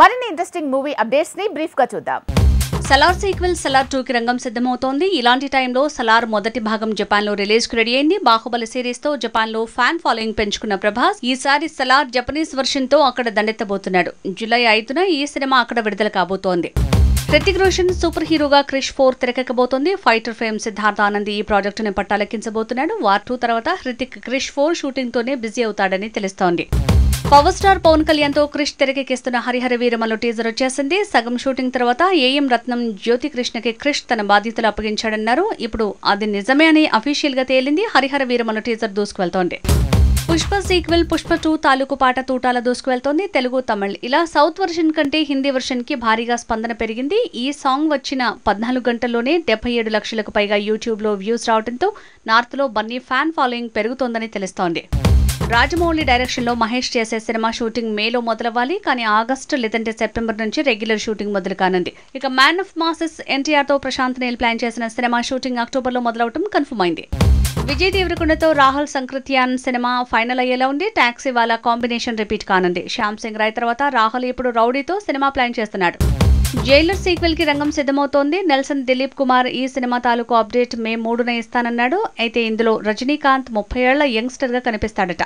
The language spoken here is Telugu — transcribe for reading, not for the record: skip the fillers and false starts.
మరిన్ని ఇంట్రెస్టింగ్ మూవీ అప్డేట్స్ ని బ్రీఫ్ గా చూద్దాం. సలార్ సీక్వెల్ సలార్ 2 కి రంగం సిద్ధమవుతోంది. ఇలాంటి టైంలో సలార్ మొదటి భాగం జపాన్ లో రిలీజ్ కు రెడీ అయింది. బాహుబలి సిరీస్ తో జపాన్ లో ఫ్యాన్ ఫాలోయింగ్ పెంచుకున్న ప్రభాస్ ఈసారి సలార్ జపనీస్ వర్షన్ తో అక్కడ దండెత్తబోతున్నాడు. జూలై 5న ఈ సినిమా అక్కడ విడుదల కాబోతోంది. హృతిక్ రోషన్ సూపర్ హీరోగా క్రిష్ 4 తెరకెక్కబోతోంది. ఫైటర్ ఫేమ్ సిద్ధార్థ ఆనంద్ ఈ ప్రాజెక్టుని పట్టాలెక్కించబోతున్నాడు. వార్ 2 తర్వాత హృతిక్ క్రిష్ 4 షూటింగ్ తోనే బిజీ అవుతాడని తెలుస్తోంది. పవర్ స్టార్ పవన్ కళ్యాణ్ తో క్రిష్ తెరకెక్కిస్తున్న హరిహర వీరమల్లు టీజర్ వచ్చేసింది. సగం షూటింగ్ తర్వాత ఏఎం రత్నం జ్యోతి కృష్ణకి క్రిష్ తన బాధ్యతలు అప్పగించాడన్నారు. ఇప్పుడు అది నిజమే అని అఫీషియల్ గా తేలింది. హరిహర వీరమల్లు టీజర్ దూసుకువెళ్తోంది. పుష్ప సీక్వెల్ పుష్ప 2 తాలూకు పాట తూటాల దూసుకువెళ్తోంది. తెలుగు తమిళ్ ఇలా సౌత్ వర్షన్ కంటే హిందీ వర్షన్ కి భారీగా స్పందన పెరిగింది. ఈ సాంగ్ వచ్చిన 14 గంటల్లోనే 77 లక్షలకు పైగా యూట్యూబ్ లో వ్యూస్ రావడంతో నార్త్ లో బన్నీ ఫ్యాన్ ఫాలోయింగ్ పెరుగుతోందని తెలుస్తోంది. రాజమౌళి డైరెక్షన్ లో మహేష్ చేసే సినిమా షూటింగ్ మేలో మొదలవ్వాలి. కానీ ఆగస్టు లేదంటే సెప్టెంబర్ నుంచి రెగ్యులర్ షూటింగ్ మొదలు కానుంది. ఇక మ్యాన్ ఆఫ్ మాసెస్ ఎన్టీఆర్ తో ప్రశాంత్ నీల్ ప్లాన్ చేసిన సినిమా షూటింగ్ అక్టోబర్ లో మొదలవటం కన్ఫర్మ్ అయింది. విజయ్ దేవరకొండతో రాహుల్ సంక్రిత్యాన్ సినిమా ఫైనల్ అయ్యేలా ఉంది. టాక్సీ వాళ్ళ కాంబినేషన్ రిపీట్ కానుంది. శ్యామ్ సింగ్ రాయ్ తర్వాత రాహుల్ ఇప్పుడు రౌడీతో సినిమా ప్లాన్ చేస్తున్నాడు. జైలర్ సీక్వెల్ కి రంగం సిద్ధమవుతోంది. నెల్సన్ దిలీప్ కుమార్ ఈ సినిమా తాలూకు అప్డేట్ మే 3న ఇస్తానన్నాడు. అయితే ఇందులో రజనీకాంత్ 30 ఏళ్ల యంగ్స్టర్ గా కనిపిస్తాడట.